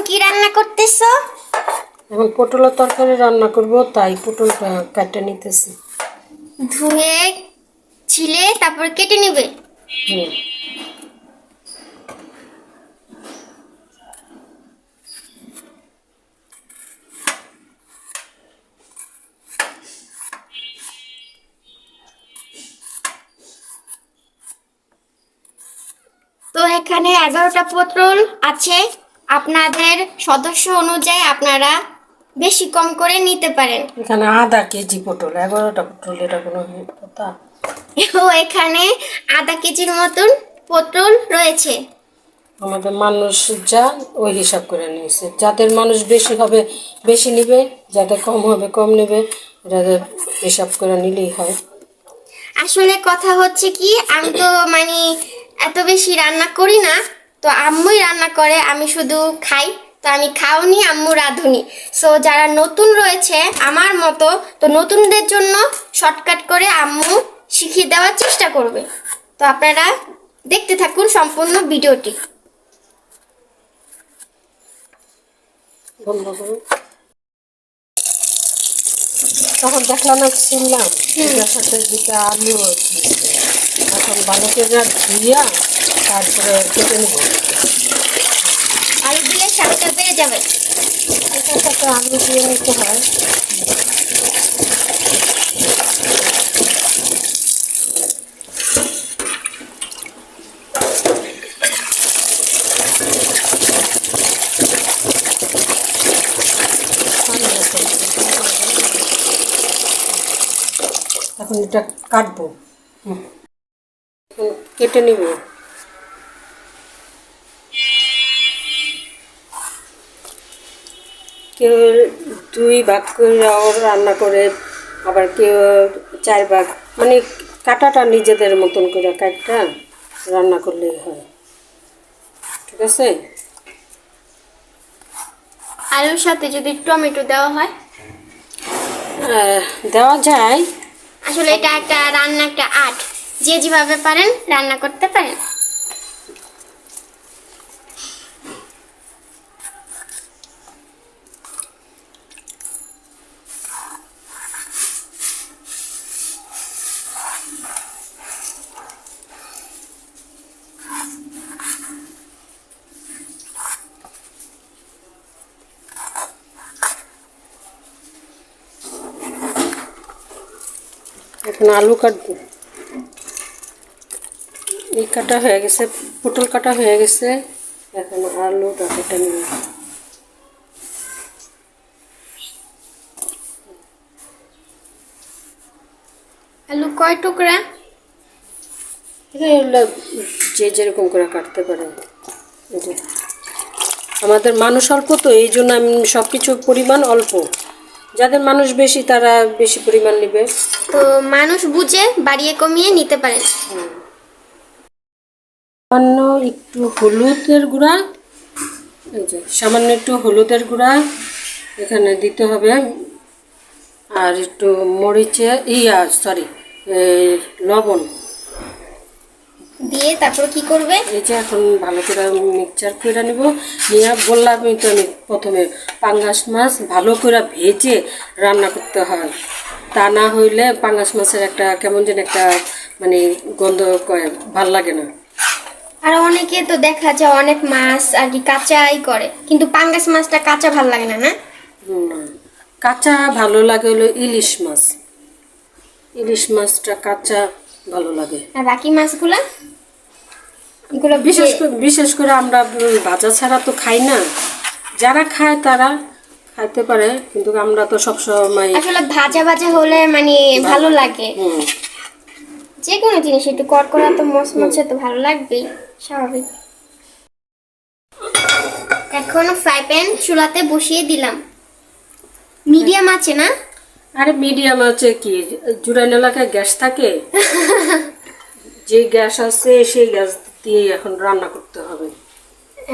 কি রান্না করতেছো? এখন পটলের তরকারি রান্না করব, তাই পটলটা কাটে নিতেছি। ধুয়ে ছিলে তারপর কেটে নিবে। হুম। তো এখানে 11টা পটল আছে। আপনাদের সদস্য অনুযায়ী আপনারা বেশি কম করে নিতে পারেন। এখানে আধা কেজি পটল, 11টা পটল, এটা কোনো কথা? ও এখানে আধা কেজির মতন পটল রয়েছে। আমাদের মানুষ যা ওই হিসাব করে নিয়েছে, যাদের মানুষ বেশি হবে বেশি নিবে, যাদের কম হবে কম নেবে, যাদের হিসাব করে নিলেই হয়। আসলে কথা হচ্ছে কি, আমি তো মানে এত বেশি রান্না করি না, তো আম্মুই রান্না করে, আমি শুধু খাই। তো আমি খাওনি, আম্মু রাঁধুনি। সো যারা নতুন রয়েছে আমার মতো, তো নতুনদের জন্য শর্টকাট করে আম্মু শিখিয়ে দেওয়ার চেষ্টা করবে। তো আপনারা দেখতে থাকুন সম্পূর্ণ ভিডিওটি। বন্ধ করে তখন দেখলাম না, শুনলাম এটার সাথে দুটা আলু আছে। এখন ভালো করে ধুইয়া তারপরে কেটে নেব। আলু দিলে স্বাদটা বেড়ে যাবে। এটার সাথে আলু দিয়ে নিতে হয়। এখন এটা কাটবো। কেটে নিব। কেউ 2 ভাগ করে রান্না করে, আবার কেউ 4 ভাগ, মানে কাটাটা নিজেদের মতন করে কাটটা রান্না করলেই হয়। ঠিক আছে। আলুর সাথে যদি টমেটো দেওয়া হয়, দেওয়া যায়। আসলে এটা একটা রান্না, একটা আর্ট। যে যেভাবে পারেন রান্না করতে পারেন। এখন আলু কাটবো। এই কাটা হয়ে গেছে, পটল কাটা হয়ে গেছে, এখন আলুটা কেটে নিব। আলু কয় টুকরা? এগুলো যে যেরকম করে কাটতে পারে। এই যে আমাদের মানুষ অল্প, তো এই জন্য আমি সব কিছুর পরিমাণ অল্প। যাদের মানুষ বেশি তারা বেশি পরিমাণ নেবে। তো মানুষ বুঝে বাড়িয়ে কমিয়ে নিতে পারেন। সামান্য একটু হলুদের গুঁড়া, এই যে সামান্য একটু হলুদের গুঁড়া এখানে দিতে হবে। আর একটু মরিচে সরি লবণ দিয়ে তারপর কি করবে? এই যে এখন ভালো করে মিক্সচার করে নিব। নিয়ে বললামই তো আমি প্রথমে, পাঙ্গাস মাছ ভালো করে ভেজে রান্না করতে হয়, তা না হইলে পাঙ্গাস মাছের একটা কেমন যেন একটা মানে গন্ধ কয়, ভাল লাগে না। আর অনেকে তো দেখা যায় অনেক মাছ আর কি কাঁচাই করে, কিন্তু পাঙ্গাস মাছটা কাঁচা ভাল লাগে না, না? না, কাঁচা ভালো লাগে হলো ইলিশ মাছ। ইলিশ মাছটা কাঁচা ভালো লাগে। আর বাকি মাছগুলা, এগুলো বিশেষ করে আমরা ভাজা ছাড়া তো খাই না। যারা খায় তারা খাইতে পারে, কিন্তু আমরা তো সবসময় আসলে ভাজা ভাজা হলে মানে ভালো লাগে। যে কোনো জিনিস একটু কড়কড়া তো মচমচে তো ভালো লাগবেই, স্বাভাবিক। এখন ফ্রাই প্যান চুলাতে বসিয়ে দিলাম। মিডিয়াম আছে না? আরে মিডিয়াম আছে কি, জুরাইন এলাকায় গ্যাস থাকে? যে গ্যাস আছে সেই গ্যাস দিয়ে এখন রান্না করতে হবে।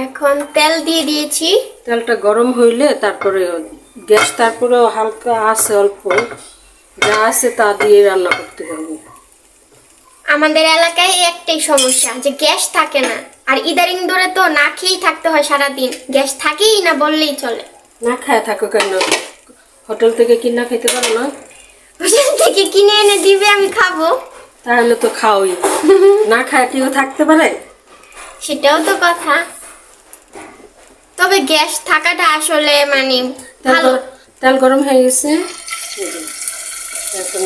এখন তেল দিয়ে দিয়েছি। তেলটা গরম হইলে তারপরে গ্যাস, তারপরে হালকা আছে অল্প, যা আছে তা দিয়ে রান্না করতে হবে। আমাদের এলাকায় একটাই সমস্যা, যে গ্যাস থাকে না। আর ইদারিং ধরে তো না খেয়েই থাকতে হয় সারাদিন, গ্যাস থাকেই না বললেই চলে। না খায় থাকো কেন? হোটেল থেকে কিনা খেতে পারো না? হোটেল থেকে কিনে এনে দিবে, আমি খাবো। তাহলে তো খাওই। না খায় কেউ থাকতে পারে? সেটাও তো কথা, তবে গ্যাস থাকাটা আসলে মানে ভালো। তেল গরম হয়ে গেছে, এখন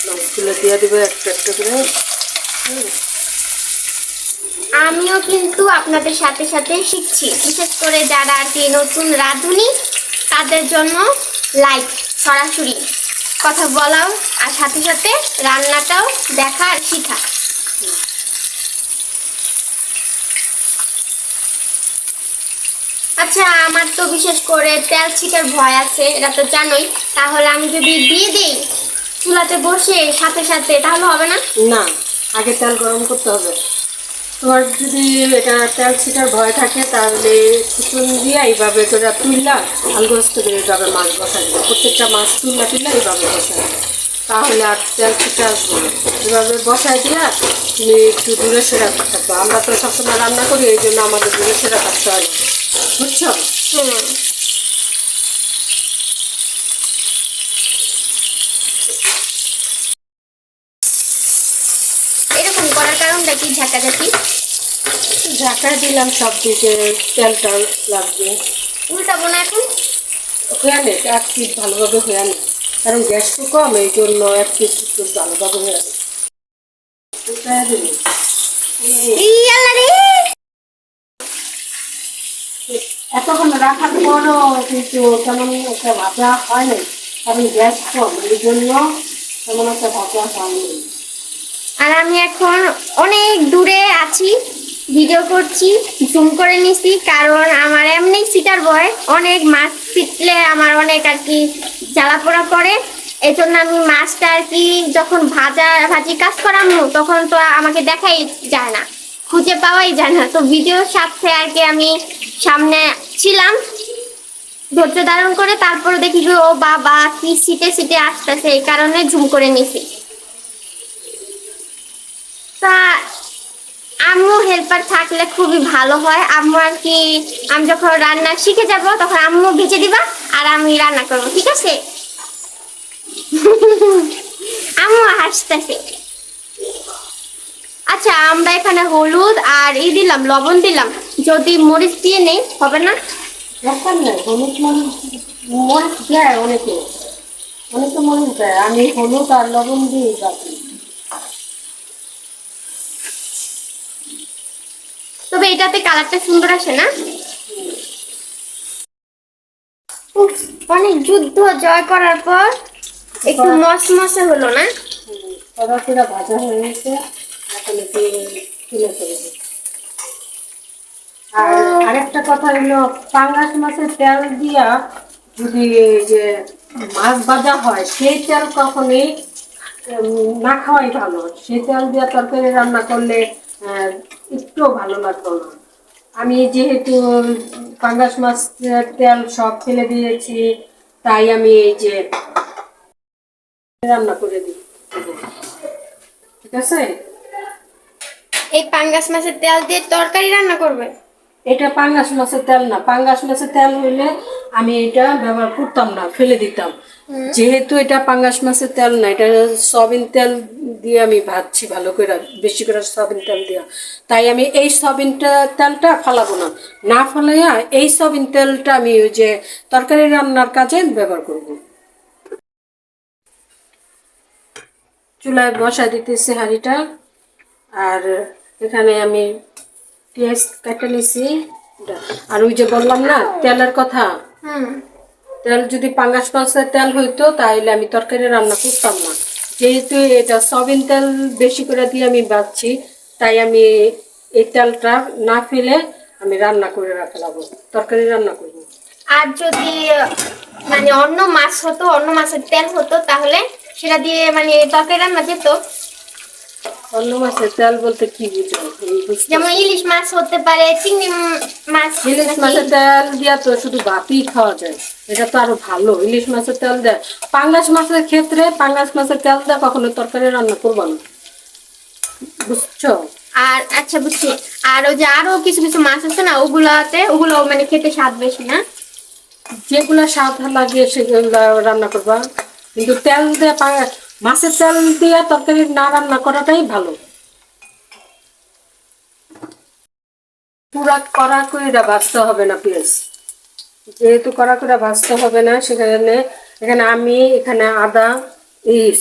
মাছগুলো দিয়ে দেবো একটা একটা করে। আমিও কিন্তু আপনাদের সাথে সাথে শিখছি, বিশেষ করে যারা আর কি নতুন রাঁধুনি তাদের জন্য লাইভ সরাসরি কথা বলাও আর সাথে সাথে রান্নাটাও দেখা আর শেখা। আচ্ছা, আমার তো বিশেষ করে তেল ছিটার ভয় আছে, এটা তো জানোই। তাহলে আমি যদি দিয়ে দিই চুলাতে বসে সাথে সাথে, তাহলে হবে না? না, আগে তেল গরম করতে হবে। তোমার যদি এটা তেল ছিটার ভয় থাকে তাহলে চিকন দিয়ে এইভাবে করে তুললা আলু আস্ত করে এইভাবে মাছ বসা দেবে। প্রত্যেকটা মাছ তুললা এইভাবে বসা দেবে, তাহলে আর তেল ছিটা আসবে না। এভাবে বসায় দিয়া তুমি একটু দূরে সেরা থাকতো। আমরা তো সবসময় রান্না করি, এই জন্য আমাদের দূরে সেরা থাকতে হয়, বুঝছো? হুম। এরকম করার কারণটা কি ঝাঁকাঝাঁকি? ঢাকা দিলাম, সব দিকে তেলটা লাগবে। উল্টাবো না এখন? হয়ে আনে এক পিস ভালোভাবে হয়ে আনে, কারণ গ্যাস তো কম, এই জন্য এক পিস একটু ভালোভাবে হয়ে আনে। এই আল্লাহ রে! এতক্ষণ রাখার পরও কিন্তু তেমন একটা ভাজা হয় নাই, কারণ গ্যাস কম, এই জন্য তেমন একটা ভাজা হয়নি। আর আমি এখন অনেক দূরে আছি, ভিডিও করছি, জুম করে নিছি, কারণ আমার এমনি সিটার ভয়। অনেক মাছ ছিটলে আমার অনেক আর কি জ্বালা পোড়া করে। এই জন্য আমি মাছটা আর কি যখন ভাজি কাজ করামু তখন তো আমাকে দেখাই যায় না, খুঁজে পাওয়াই যায় না। তো ভিডিওর সাথে আর কি আমি সামনে ছিলাম ধৈর্য ধারণ করে, তারপরে দেখি যে ও বাবা কি সিটে সিটে আসতেছে, এই কারণে জুম করে নিছি। তা আম্মু হেল্পার থাকলে খুবই ভালো হয়। আম্মু আর কি আমি যখন রান্না শিখে যাব তখন আম্মু ভেজে দিবা আর আমি রান্না করবো, ঠিক আছে? আম্মু হাসতেছে। আচ্ছা, আমরা এখানে হলুদ আর দিলাম, লবণ দিলাম, যদি মরিচ দিয়ে নেই হবে না? দরকার নেই, হলুদ মরিচ দেয় অনেকে, অনেকে মরিচ দেয়, আমি হলুদ আর লবণ দিই বাকি। তবে এটাতে কালারটা সুন্দর আসে না? উফ, অনেক যুদ্ধ জয় করার পর একটু মসমসে হলো না? তরকারিটা ভাজা হয়ে গেছে, এখন একটু তুলে ফেলবো। আর আরেকটা কথা হলো, পাঙ্গাস মাছের তেল দিয়া যদি এই যে মাছ ভাজা হয়, সেই তেল কখনোই না খাওয়াই ভালো। সেই তেল দিয়ে তরকারি রান্না করলে একটু ভালো লাগতো না। আমি যেহেতু পাঙ্গাস মাছের তেল সব ফেলে দিয়েছি, তাই আমি এই যে রান্না করে দিই, ঠিক আছে? এই পাঙ্গাস মাছের তেল দিয়ে তরকারি রান্না করবে? এটা পাঙ্গাস মাছের তেল না, পাঙ্গাস মাছের তেল হইলে আমি এটা ব্যবহার করতাম না, ফেলে দিতাম। যেহেতু এটা পাঙ্গাস মাছের তেল না, এটা সয়াবিন তেল দিয়ে আমি ভাজছি ভালো করে, বেশি করে সয়াবিন তেল দিয়া, তাই আমি এই সয়াবিন তেলটা ফালাবো না। না ফালাইয়া এই সয়াবিন তেলটা আমি ওই যে তরকারি রান্নার কাজে ব্যবহার করব। চুলায় বসা দিতেছি হাঁড়িটা, আর এখানে আমি পেঁয়াজ কাটা নিছি। আর ওই যে বললাম না তেলের কথা, তেল যদি পাঙ্গাস মাছের তেল হইতো তাহলে আমি তরকারি রান্না করতাম না। যেহেতু এটা সয়াবিন তেল বেশি করে দিয়ে আমি বাছছি, তাই আমি এই তেলটা না ফেলে আমি রান্না করে রাখলাম, তরকারি রান্না করব। আর যদি মানে অন্য মাছ হতো, অন্য মাছের তেল হতো, তাহলে সেটা দিয়ে মানে তরকারি রান্না যেত? অন্য মাছের তেল বলতে কি বুঝো? যেমন ইলিশ মাছ হতে পারে, চিংড়ি মাছ। ইলিশ মাছের তেল দিয়া তো শুধু ভাতই খাওয়া যায়, এটা তো আরো ভালো। ইলিশ মাছের তেল দেয়, পাঙ্গাস মাছের ক্ষেত্রে পাঙ্গাস মাছের তেল দেয় কখনো তরকারি রান্না করবো না, বুঝছো? আর আচ্ছা বুঝছি। আর ওই যে আরো কিছু কিছু মাছ আছে না, ওগুলো মানে খেতে স্বাদ বেশি না? যেগুলো স্বাদ লাগে সেগুলো রান্না করবা, কিন্তু তেল দিয়ে মাছের তেল দিয়ে তরকারি না রান্না করাটাই ভালো। পুরা কড়া করে ভাজতে হবে না পেঁয়াজ, যেহেতু কড়া করে ভাজতে হবে না সেখানে এখানে আদা,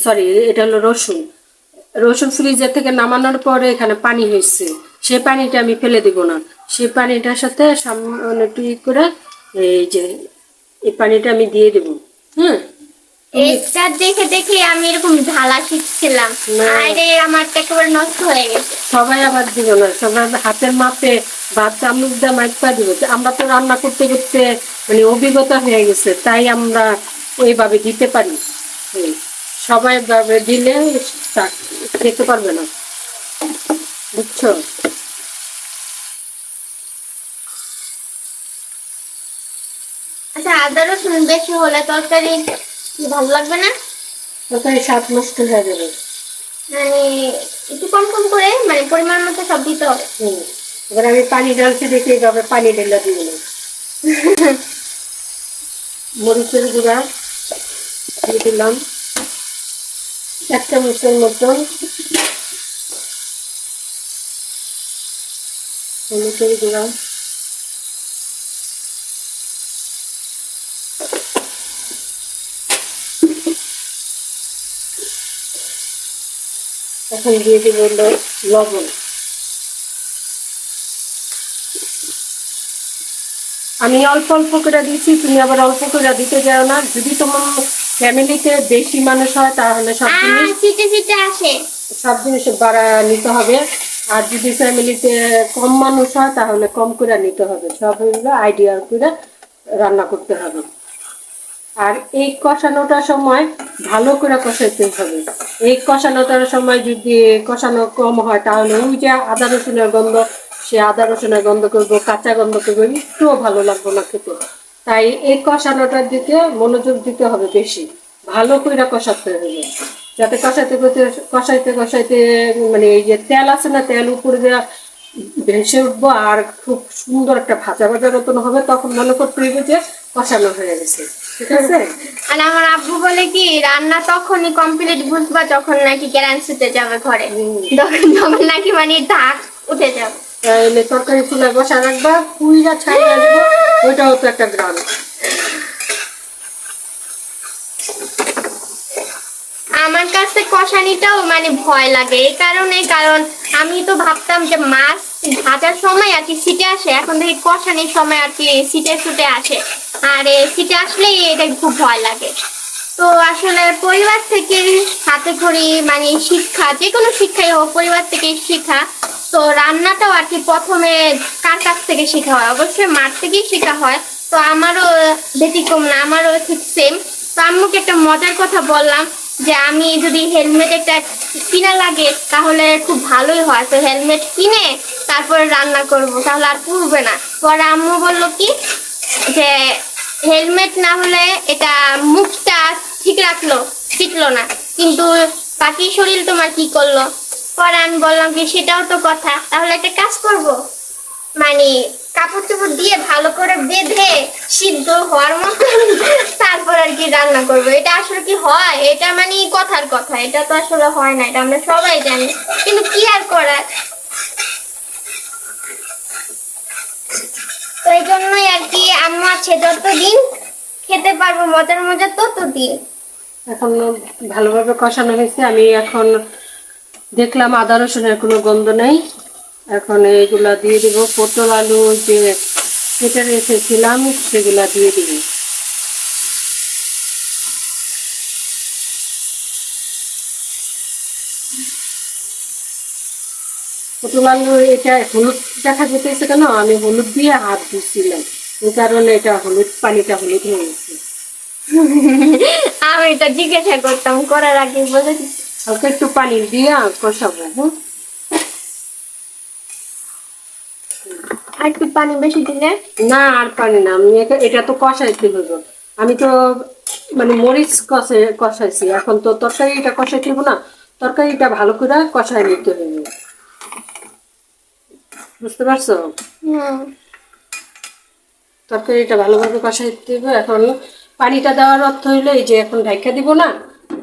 সরি, এটা হলো রসুন। রসুন ফ্রিজের থেকে নামানোর পরে এখানে পানি হয়েছে, সেই পানিটা আমি ফেলে দিব না। সেই পানিটার সাথে সামান্য একটু করে এই যে এই পানিটা আমি দিয়ে দেবো। হ্যাঁ, এটা দেখে দেখে আমি এরকম ঢালা শিখছিলাম, না। আরে আমার তো একেবারে নষ্ট হয়ে গেছে। সবাই আবার দিব না, সবাই হাতের মাপে বা চামচ দিয়ে মাইপা দিব। আমরা তো রান্না করতে করতে মানে অভিজ্ঞতা হয়ে গেছে, তাই আমরা ওইভাবে দিতে পারি। সবাই ভাবে দিলে খেতে পারবে না, বুঝছো? আচ্ছা, আদা রসুন বেশি হলে তরকারি কি ভালো লাগবে না? তরকারি স্বাদ নষ্ট হয়ে যাবে। মানে একটু কম কম করে, মানে পরিমাণ মতো সব দিতে হবে। হুম, এবার আমি পানি ঢালছি, দেখে এইভাবে পানি ঢেলে দিব না। মরিচের গুঁড়া দিয়ে দিলাম 1 চামচের মতন, হলুদের গুঁড়া, এখন দিয়ে দিব লবণ। আমি অল্প অল্প করে দিচ্ছি, তুমি আবার অল্প করে দিতে যাও না। যদি তোমার ফ্যামিলিতে বেশি মানুষ হয় তাহলে সিটে সিটে আসে। সব জিনিস বাড়া নিতে হবে। আর যদি ফ্যামিলিতে কম মানুষ হয় তাহলে কম করে নিতে হবে। সব হলো আইডিয়া করে রান্না করতে হবে। আর এই কষানোটার সময় ভালো করে কষাইতে হবে। এই কষানোটার সময় যদি কষানো কম হয় তাহলে ওই যে আদা রসুনের গন্ধ, সে আদা রসুনের গন্ধ করবো, কাঁচা গন্ধ করবো, একটুও ভালো লাগবে না খেতে। তাই এই কষানোটার দিকে মনোযোগ দিতে হবে বেশি, ভালো করে কষাতে হবে, যাতে কষাইতে কষাইতে কষাইতে মানে এই যে তেল আছে না, তেল উপরে দেওয়া ভেসে উঠবো আর খুব সুন্দর একটা ভাজা ভাজা মতন হবে। তখন মনে করতে হইবে যে কষানো হয়ে গেছে, ঠিক আছে? আর আমার আব্বু বলে কি, রান্না তখনই কমপ্লিট বুঝবা যখন নাকি গ্যারান্সিতে যাবে ঘরে, তখন তখন নাকি মানে ধাক উঠে যাবে। তাহলে তরকারি চুলায় বসা রাখবা, পুইরা ছাড়িয়ে দেবো, ওইটাও তো একটা গ্রাম। আমার কাছে কষানিটাও মানে ভয় লাগে এই কারণে, কারণ আমি তো ভাবতাম যে মাছ ভাজার সময় আর কি সিটে আসে, এখন দেখি কষানির সময় আর কি সিটে ছুটে আসে। আর সিটে আসলেই এটা খুব ভয় লাগে। তো আসলে পরিবার থেকে হাতে খড়ি মানে শিক্ষা, যে কোনো শিক্ষাই হোক পরিবার থেকে শিক্ষা। তো রান্নাটাও আর কি প্রথমে কার কাছ থেকে শেখা হয়? অবশ্যই মার থেকেই শেখা হয়। তো আমারও ব্যতিক্রম না, আমারও ঠিক সেম। তো আম্মুকে একটা মজার কথা বললাম যে আমি যদি হেলমেট একটা কিনা লাগে তাহলে খুব ভালোই হয়, তো হেলমেট কিনে তারপরে রান্না করব, তাহলে আর পুড়বে না। পরে আম্মু বলল কি যে হেলমেট না হলে এটা মুখটা ঠিক রাখলো, টিকলো না, কিন্তু বাকি শরীর তোমার কি করলো? পরে আমি বললাম কি সেটাও তো কথা, তাহলে একটা কাজ করব, মানে কাপড় চোপড় দিয়ে ভালো করে বেঁধে সিদ্ধ হওয়ার মতো তারপর আর কি রান্না করব। এটা আসলে কি হয়? এটা মানে কথার কথা, এটা তো আসলে হয় না, এটা আমরা সবাই জানি, কিন্তু কি আর করার। তো এই জন্যই আর কি আম্মু আছে যতদিন খেতে পারবো মজার মজা ততদিন। এখন ভালোভাবে কষানো হয়েছে, আমি এখন দেখলাম আদা রসুনের কোনো গন্ধ নেই। এখন এইগুলা দিয়ে দিব, পটল আলু যে কেটে রেখেছিলাম সেগুলা দিয়ে দিব। পটল আলু এটা হলুদ দেখা যেতেছে কেন, আমি হলুদ দিয়ে হাত ধুচ্ছিলাম, এই কারণে এটা পানিটা হলুদ হয়ে গেছে। আমি এটা জিজ্ঞাসা করতাম করার আগে, বলে হালকা একটু পানি দিয়ে কষাবো। হ্যাঁ, আর একটু পানি বেশি দিলে? না, আর পানি না, আমি এটা তো কষাইতে হইব। আমি তো মানে মরিচ কষাইছি, এখন তো তরকারিটা কষাইতে হইব না, তরকারিটা ভালো করে কষাই নিতে হইব। বুঝতে পারছো? হুম। তরকারিটা ভালোভাবে কষাইতে হবে। এখন পানিটা দেওয়ার অর্থ হইলো এই যে এখন ঢাকা দিব না,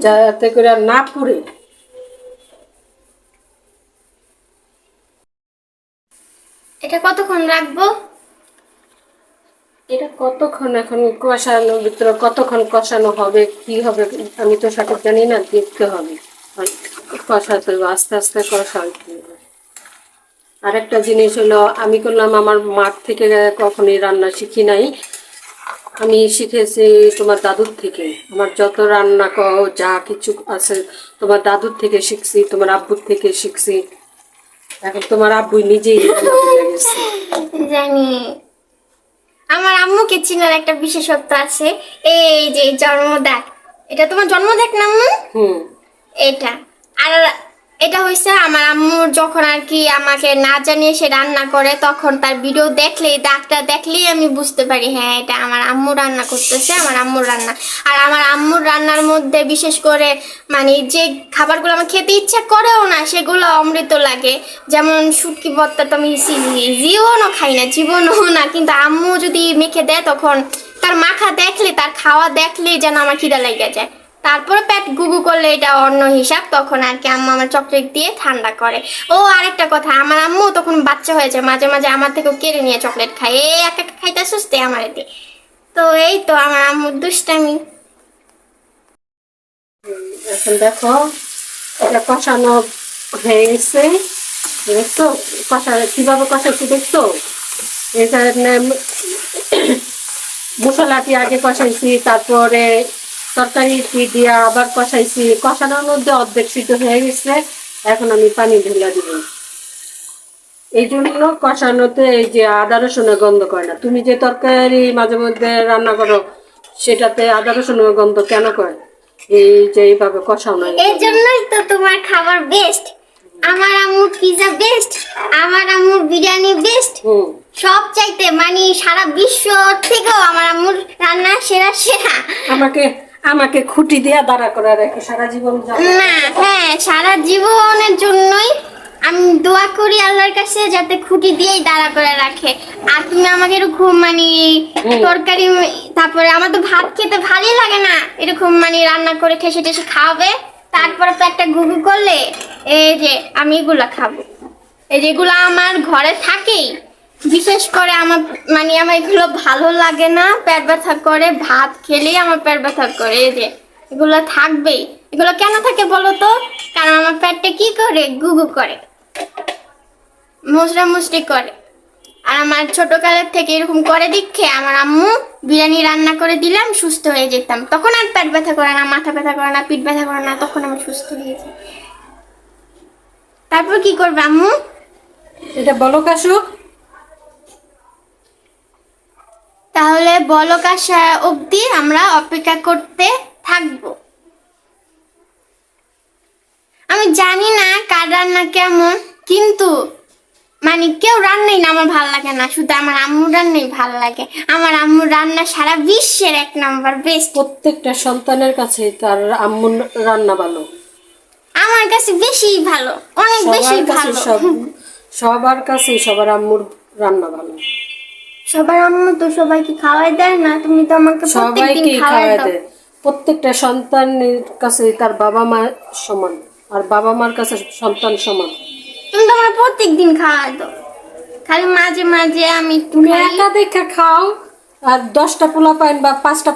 যাতে করে আর না পুড়ে। এটা কতক্ষণ রাখবো? এটা কতক্ষণ এখন কষানোর ভিতরে কতক্ষণ কষানো হবে কি হবে আমি তো সঠিক জানি না, দেখতে হবে। আর কষাতে হবে, আস্তে আস্তে কষাইতে হবে। আরেকটা জিনিস হলো, আমি করলাম আমার মার থেকে কখনোই রান্না শিখি নাই, আমি শিখেছি তোমার দাদুর থেকে। আমার যত রান্না যা কিছু আছে তোমার দাদুর থেকে শিখছি, তোমার আব্বুর থেকে শিখছি। এখন তোমার আব্বুই নিজেই রান্না করে গেছে। জানি। আমার আম্মুকে চিনার একটা বিশেষত্ব আছে। এই যে জন্মদাগ, এটা তোমার জন্মদাগ না আম্মু? হুম। এটা আর এটা হয়েছে আমার আম্মুর, যখন আর কি আমাকে না জানিয়ে সে রান্না করে, তখন তার ভিডিও দেখলেই, দাগটা দেখলেই আমি বুঝতে পারি হ্যাঁ এটা আমার আম্মু রান্না করতেছে, আমার আম্মুর রান্না। আর আমার আম্মুর রান্নার মধ্যে বিশেষ করে মানে যে খাবারগুলো আমার খেতে ইচ্ছা করেও না সেগুলো অমৃত লাগে। যেমন শুটকি ভর্তা তো আমি জীবনও খাই না, জীবনও না, কিন্তু আম্মু যদি মেখে দেয় তখন তার মাখা দেখলে, তার খাওয়া দেখলেই যেন আমার খিদা লেগে যায়। তারপরে পেট গুগু করলে এটা অন্য হিসাব, তখন আর কি আম্মু আমার চকলেট দিয়ে ঠান্ডা করে। ও আরেকটা কথা, আমার আম্মু তখন বাচ্চা হয়েছে, মাঝে মাঝে আমার থেকেও কেড়ে নিয়ে চকলেট খায়, এই একা একা খাইতে সুস্থে আমার এতে। তো এই তো আমার আম্মুর দুষ্টামি। এখন দেখো এটা কষানো হয়ে গেছে, দেখছো কষা কিভাবে কষাচ্ছি দেখছো? এখানে মশলাটি আগে কষাইছি, তারপরে তরকারি দিয়া আবার কষাইছি, কষানোর মধ্যে অর্ধেক সিদ্ধ হয়ে গেছে। এখন আমি পানি ঢেলে দিব। এই জন্য কষানোতে এই যে আদা রসুনের গন্ধ করে না। তুমি যে তরকারি মাঝে মধ্যে রান্না করো সেটাতে আদা রসুনের গন্ধ কেন করে? এই যে এইভাবে কষানো। এই জন্যই তো তোমার খাবার বেস্ট, আমার আম্মুর পিজা বেস্ট, আমার আম্মুর বিরিয়ানি বেস্ট। হুম। সব চাইতে মানে সারা বিশ্ব থেকেও আমার আম্মুর রান্না সেরা সেরা। আমাকে আমাকে খুঁটি দিয়া দাঁড়া করে রেখে সারা জীবন যাবে। না, হ্যাঁ, সারা জীবনের জন্যই আমি দোয়া করি আল্লাহর কাছে যাতে খুঁটি দিয়েই দাঁড়া করে রাখে। আর তুমি আমাকে এরকম মানে তরকারি, তারপরে আমার তো ভাত খেতে ভালোই লাগে না, এরকম মানে রান্না করে ঠেসে ঠেসে খাওয়াবে, তারপরে তো একটা গুগু করলে এই যে আমি এগুলা খাবো। এই যেগুলো আমার ঘরে থাকেই, বিশেষ করে আমার মানে আমার এগুলো ভালো লাগে না, পেট ব্যথা করে, ভাত খেলেই আমার পেট ব্যথা করে। এই যে এগুলো থাকবেই। এগুলো কেন থাকে বলো তো? কারণ আমার পেটটা কি করে, গুগু করে, মুসরা মুসরি করে। আর আমার ছোটকালের থেকে এরকম করে দেখে আমার আম্মু বিরিয়ানি রান্না করে দিলাম, সুস্থ হয়ে যেতাম। তখন আর পেট ব্যথা করে না, মাথা ব্যথা করে না, পিঠ ব্যথা করে না, তখন আমি সুস্থ হয়ে যাই। তারপর কি করবে আম্মু? এটা বলো কাশু। তাহলে বলক আসা অবধি আমরা অপেক্ষা করতে থাকবো। আমি জানি না কার রান্না কেমন, কিন্তু মানে কেউ রান্নাই না আমার ভাল লাগে না, শুধু আমার আম্মুর রান্নাই ভাল লাগে। আমার আম্মুর রান্না সারা বিশ্বের 1 নাম্বার বেস্ট। প্রত্যেকটা সন্তানের কাছে তার আম্মুর রান্না ভালো। আমার কাছে বেশি ভালো, অনেক বেশি সবার কাছে ভালো। সবার কাছে সবার আম্মুর রান্না ভালো। সবার আম্মু তো সবাইকে খাওয়াই দেয় না, তুমি তো আমাকে প্রত্যেকদিন সবাইকেই খাওয়াই খাওয়াই দাও। দেয়। প্রত্যেকটা সন্তানের কাছে তার বাবা মা সমান, আর বাবা মার কাছে সন্তান সমান। তুমি তো আমার প্রত্যেকদিন খাওয়াই দাও, খালি মাঝে মাঝে আমি একটু তুমি খাই। একা দেখা খাও, আর 10টা পোলা পাইন বা 5টা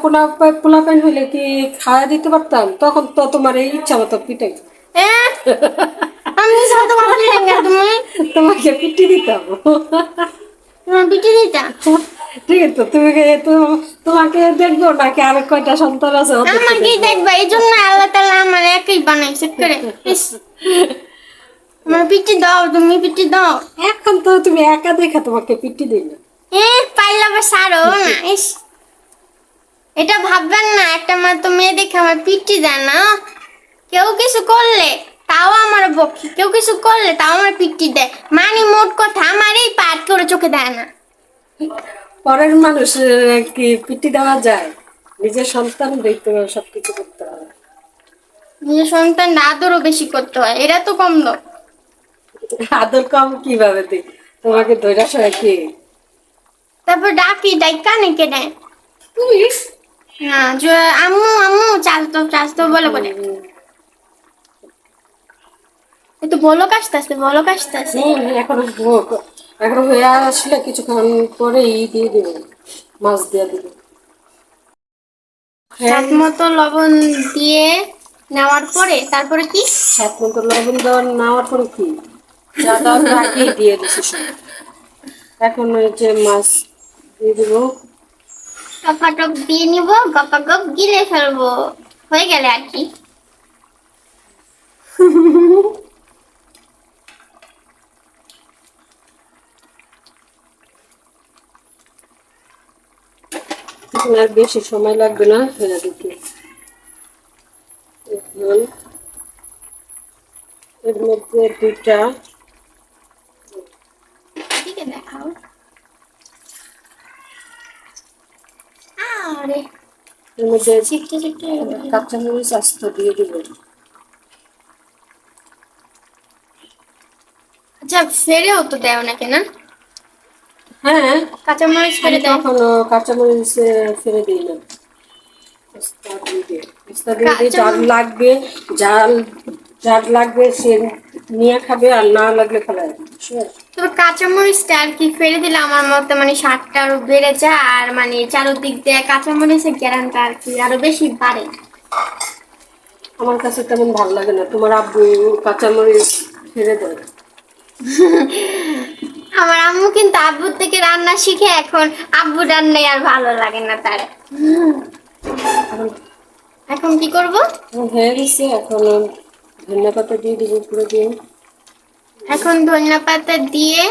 পোলা পাইন হইলে কি খাওয়া দিতে পারতাম? তখন তো তোমার এই ইচ্ছা মতো পিটাই, আমি সাথে মাথা লেগে তুমি তোমাকে পিটি দিতাম। তোমার পিঠে দিতা। ঠিক আছে, তোমাকে দেখবো নাকি আর কয়টা সন্তান আছে ওদেরকে আমাকেই দেখবো? দেখবা, এই জন্য আল্লাহ তাআলা আমার একই বানাইছে করে। ইস, আমার পিঠে দাও, তুমি পিঠে দাও। এখন তো তুমি একা দেখা তোমাকে পিটি দিই না। পাইলে আবার সারো না। ইস, এটা ভাববেন না একটা মা তো মেয়ে দেখে আমার পিঠে দেয় না। কেউ কিছু করলে তাও আমার বকে, কেউ কিছু করলে তাও আমার পিঠে দেয়, মানে মোট কথা আমার এই পাট করে চোখে দেয় না। পরের মানুষ কি পিটি দেওয়া যায়? নিজের সন্তান দেখতে হবে, সবকিছু করতে হবে। নিজের সন্তান আদরও বেশি করতে হয়, এরা তো কম দাও। আদর কম কিভাবে দিই? তোমাকে ধৈর্য সহায় কি তারপর ডাকি ডাইকা নাকি রে তুমি না যে আম্মু আম্মু চাল তো বলো করে একটু বলো কাশতাছে এখন হয়ে আসলে কিছুক্ষণ পরে দিয়ে দেবে মাছ দিয়ে দেবে স্বাদ মতো লবণ দিয়ে নেওয়ার পরে তারপরে কি সাত মতো লবণ দেওয়ার নেওয়ার পরে কি যা দাও আগে দিয়ে দিছি সব এখন ওই যে মাছ দিয়ে দেবো টপাটপ দিয়ে নিব গপাগপ গিলে ফেলবো হয়ে গেলে আর কি এখন আর বেশি সময় লাগবে না হয়ে দিতে এখন এর মধ্যে দুইটা দিকে দেখাও আরে এর মধ্যে চিকটে চিকটে কাঁচামরিচ আস্ত দিয়ে দেবো আচ্ছা ফেরেও তো দেও নাকি না হ্যাঁ কাঁচামরিচ আমি ফেরে দেয় কখনো কাঁচামরিচ ফেলে দিই না আস্তা দিয়ে দিই। আস্তা দিয়ে দিই, যার লাগবে জাল যার লাগবে সে নিয়ে খাবে আর না লাগলে ফেলে দেবে তবে কাঁচামরিচটা আর কি ফেলে দিলে আমার মতে মানে স্বাদটা আরো বেড়ে যায় আর মানে চারোদিক দিয়ে কাঁচামরিচের গ্যারানটা আর কি আরো বেশি বাড়ে আমার কাছে তেমন ভালো লাগে না তোমার আব্বু কাঁচামরিচ ফেলে দেয় আমার আম্মু কিন্তু আব্বুর থেকে রান্না শিখে এখন আব্বু রান্নাই আর ভালো লাগে না তার এখন এখন কি করব এখন হয়ে গেছে এখন ধনিয়া পাতা দিয়ে দিব পুরো দিয়ে এখন ধনিয়া পাতা দিয়ে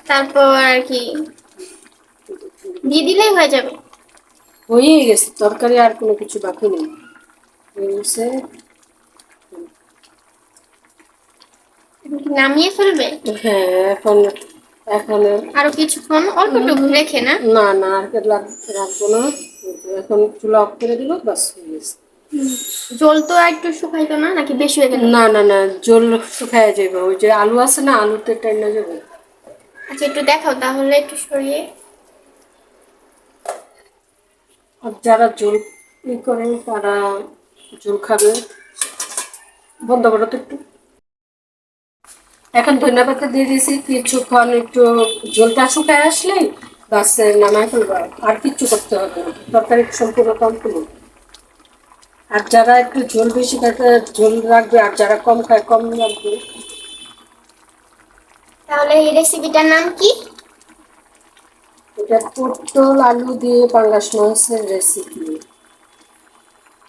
তারপর আর কি দিয়ে দিলেই হয়ে যাবে হয়েই গেছে তরকারি আর কোনো কিছু বাকি নেই হয়ে গেছে এখন কি নামিয়ে ফেলবে হ্যাঁ এখন এখন আরো কিছুক্ষণ অল্প একটু রেখে না না না আর রাখবো না এখন চুলা অফ করে দিব বাস হয়ে গেছে জল তো আর একটু শুকাইতো না নাকি বেশি হয়ে গেল না না না জল শুকায় যাবে ওই যে আলু আছে না আলুতে টাইনা যাবে আচ্ছা একটু দেখাও তাহলে একটু সরিয়ে আর যারা জল করে তারা জল খাবে বন্ধ করো তো একটু এখন ধনিয়া পাতা দিয়ে দিয়েছি কিছুক্ষণ একটু জলটা শুকায় আসলেই বাস নামায় ফেলবো আর কিচ্ছু করতে হবে না তরকারি সম্পূর্ণ কমপ্লিট আর যারা একটু ঝোল বেশি খাতে ঝোল রাখবে আর যারা কম খায় কম রাখবে তাহলে এই রেসিপিটার নাম কি এটা পটল আলু দিয়ে পাঙ্গাস মাছের রেসিপি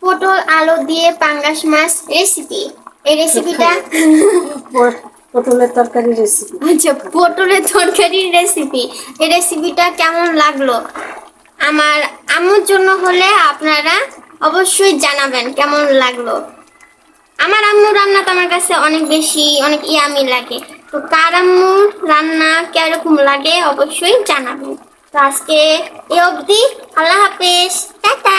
পটল আলু দিয়ে পাঙ্গাস মাছ রেসিপি এই রেসিপিটা পটলের তরকারি রেসিপি আচ্ছা পটলের তরকারির রেসিপি এই রেসিপিটা কেমন লাগলো আমার আম্মুর জন্য হলে আপনারা অবশ্যই জানাবেন কেমন লাগলো আমার আম্মুর রান্না তো আমার কাছে অনেক বেশি অনেক ইয়ামি লাগে তো কার আম্মুর রান্না কিরকম লাগে অবশ্যই জানাবেন তো আজকে এই অবধি আল্লাহ হাফেজ টাটা